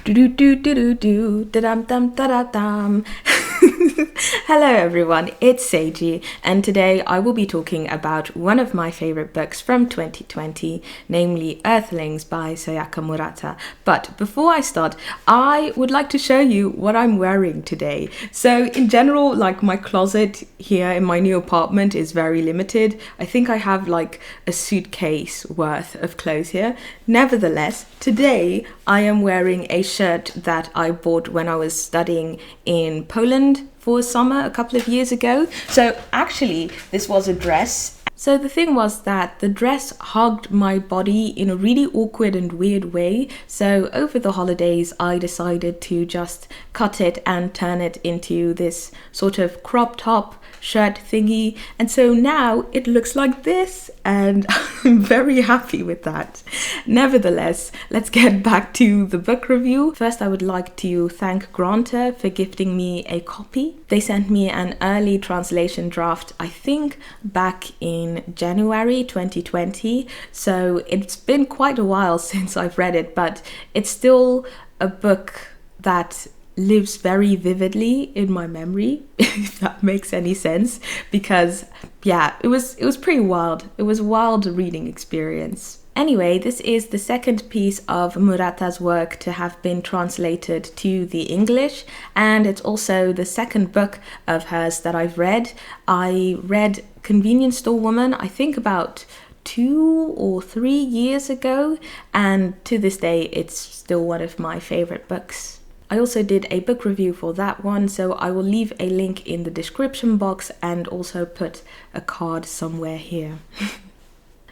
Do do do do do do da dum dum da da dum. Hello everyone, it's Seiji, and today I will be talking about one of my favorite books from 2020, namely Earthlings by Sayaka Murata. But before I start, I would like to show you what I'm wearing today. So in general, like my closet here in my new apartment is very limited. I think I have like a suitcase worth of clothes here. Nevertheless, today I am wearing a shirt that I bought when I was studying in Poland for summer a couple of years ago. So actually this was a dress. So the thing was that the dress hugged my body in a really awkward and weird way. So over the holidays I decided to just cut it and turn it into this sort of crop top shirt thingy, and so now it looks like this, and I'm very happy with that. Nevertheless, let's get back to the book review. First, I would like to thank Granta for gifting me a copy. They sent me an early translation draft, I think back in January 2020, so it's been quite a while since I've read it, but it's still a book that lives very vividly in my memory, if that makes any sense, because yeah, it was pretty wild. It was a wild reading experience. Anyway, this is the second piece of Murata's work to have been translated to the English, and it's also the second book of hers that I've read. I read Convenience Store Woman, I think about 2 or 3 years ago, and to this day it's still one of my favorite books. I also did a book review for that one, so I will leave a link in the description box and also put a card somewhere here.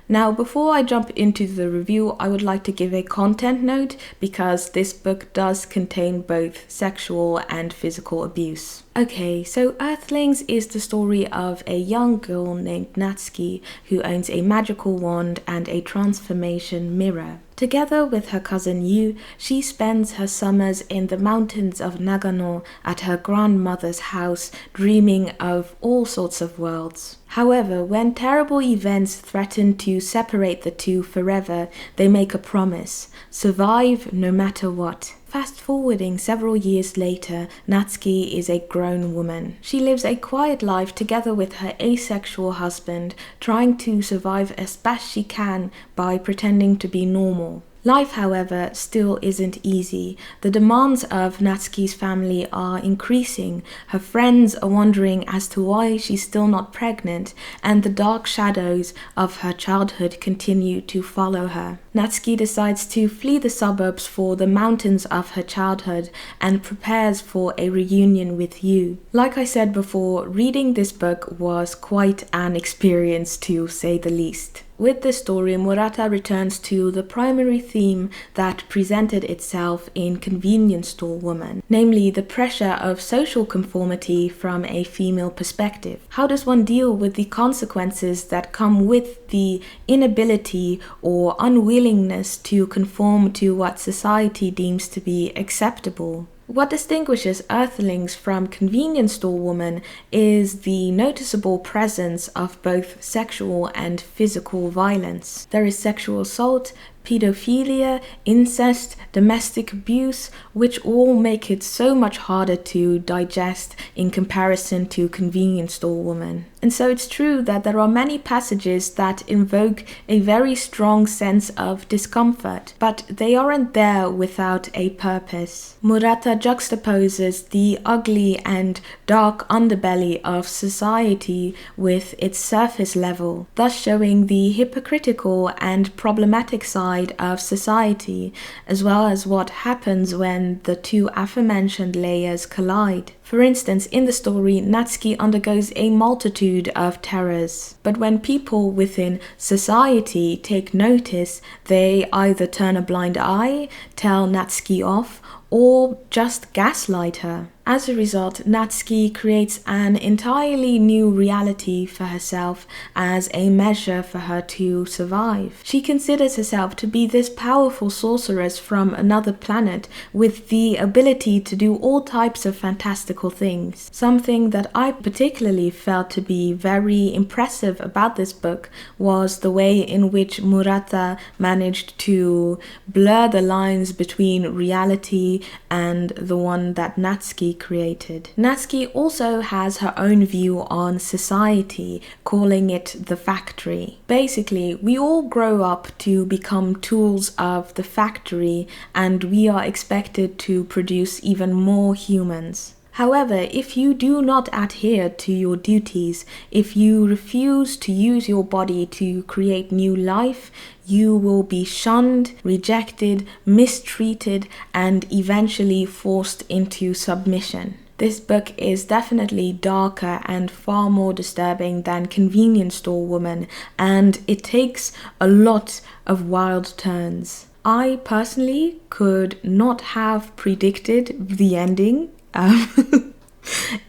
Now, before I jump into the review, I would like to give a content note because this book does contain both sexual and physical abuse. Okay, so Earthlings is the story of a young girl named Natsuki who owns a magical wand and a transformation mirror. Together with her cousin Yu, she spends her summers in the mountains of Nagano at her grandmother's house, dreaming of all sorts of worlds. However, when terrible events threaten to separate the two forever, they make a promise: survive no matter what. Fast forwarding several years later, Natsuki is a grown woman. She lives a quiet life together with her asexual husband, trying to survive as best she can by pretending to be normal. Life, however, still isn't easy. The demands of Natsuki's family are increasing. Her friends are wondering as to why she's still not pregnant, and the dark shadows of her childhood continue to follow her. Natsuki decides to flee the suburbs for the mountains of her childhood and prepares for a reunion with Yu. Like I said before, reading this book was quite an experience to say the least. With this story, Murata returns to the primary theme that presented itself in Convenience Store Woman, namely the pressure of social conformity from a female perspective. How does one deal with the consequences that come with the inability or unwillingness to conform to what society deems to be acceptable? What distinguishes Earthlings from Convenience Store Woman is the noticeable presence of both sexual and physical violence. There is sexual assault, pedophilia, incest, domestic abuse, which all make it so much harder to digest in comparison to Convenience Store Woman. And so it's true that there are many passages that invoke a very strong sense of discomfort, but they aren't there without a purpose. Murata juxtaposes the ugly and dark underbelly of society with its surface level, thus showing the hypocritical and problematic side of society, as well as what happens when the two aforementioned layers collide. For instance, in the story, Natsuki undergoes a multitude of terrors, but when people within society take notice, they either turn a blind eye, tell Natsuki off, or just gaslight her. As a result, Natsuki creates an entirely new reality for herself as a measure for her to survive. She considers herself to be this powerful sorceress from another planet with the ability to do all types of fantastical things. Something that I particularly felt to be very impressive about this book was the way in which Murata managed to blur the lines between reality and the one that Natsuki created. Natsuki also has her own view on society, calling it the factory. Basically, we all grow up to become tools of the factory, and we are expected to produce even more humans. However, if you do not adhere to your duties, if you refuse to use your body to create new life, you will be shunned, rejected, mistreated, and eventually forced into submission. This book is definitely darker and far more disturbing than Convenience Store Woman, and it takes a lot of wild turns. I personally could not have predicted the ending.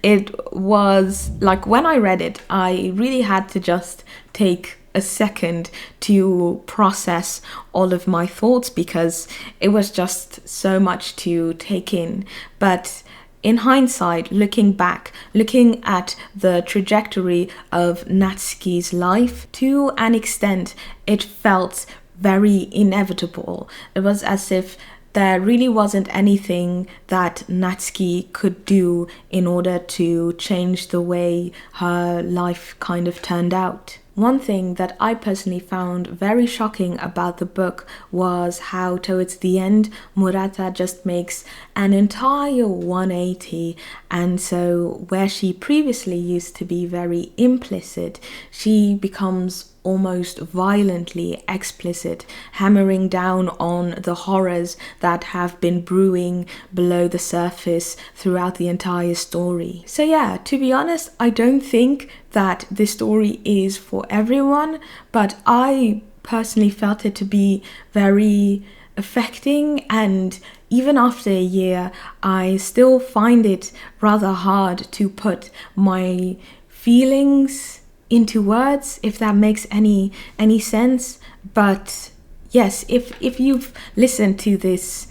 It was like, when I read it, I really had to just take a second to process all of my thoughts because it was just so much to take in. But in hindsight, looking back, looking at the trajectory of Natsuki's life, to an extent, it felt very inevitable. It was as if there really wasn't anything that Natsuki could do in order to change the way her life kind of turned out. One thing that I personally found very shocking about the book was how towards the end Murata just makes an entire 180, and so where she previously used to be very implicit, she becomes almost violently explicit, hammering down on the horrors that have been brewing below the surface throughout the entire story. So yeah, to be honest, I don't think that this story is for everyone, but I personally felt it to be very affecting, and even after a year, I still find it rather hard to put my feelings into words, if that makes any sense. But yes, if you've listened to this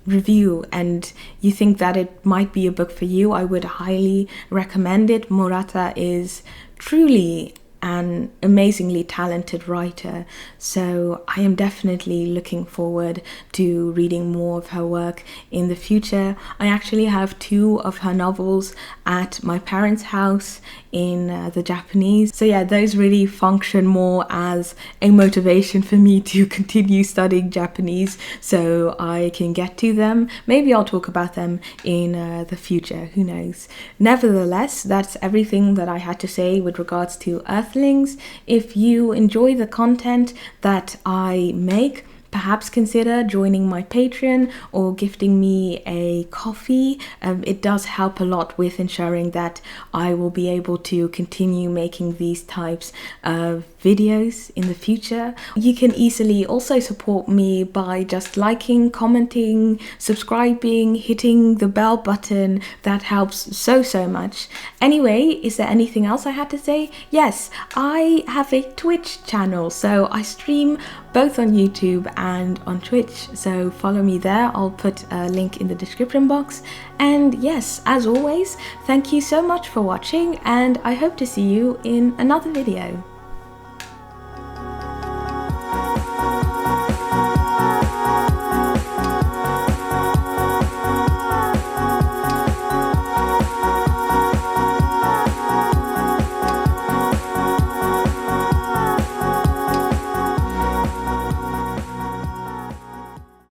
review and you think that it might be a book for you, I would highly recommend it. Murata is truly an amazingly talented writer, so I am definitely looking forward to reading more of her work in the future. I actually have 2 of her novels at my parents' house in the Japanese, so yeah, those really function more as a motivation for me to continue studying Japanese so I can get to them. Maybe I'll talk about them in the future, who knows. Nevertheless, that's everything that I had to say with regards to Earthlings. If you enjoy the content that I make, perhaps consider joining my Patreon or gifting me a coffee. It does help a lot with ensuring that I will be able to continue making these types of videos in the future. You can easily also support me by just liking, commenting, subscribing, hitting the bell button. That helps so much. Anyway, is there anything else I had to say? Yes, I have a Twitch channel, so I stream both on YouTube and on Twitch, so follow me there. I'll put a link in the description box. And yes, as always, thank you so much for watching, and I hope to see you in another video.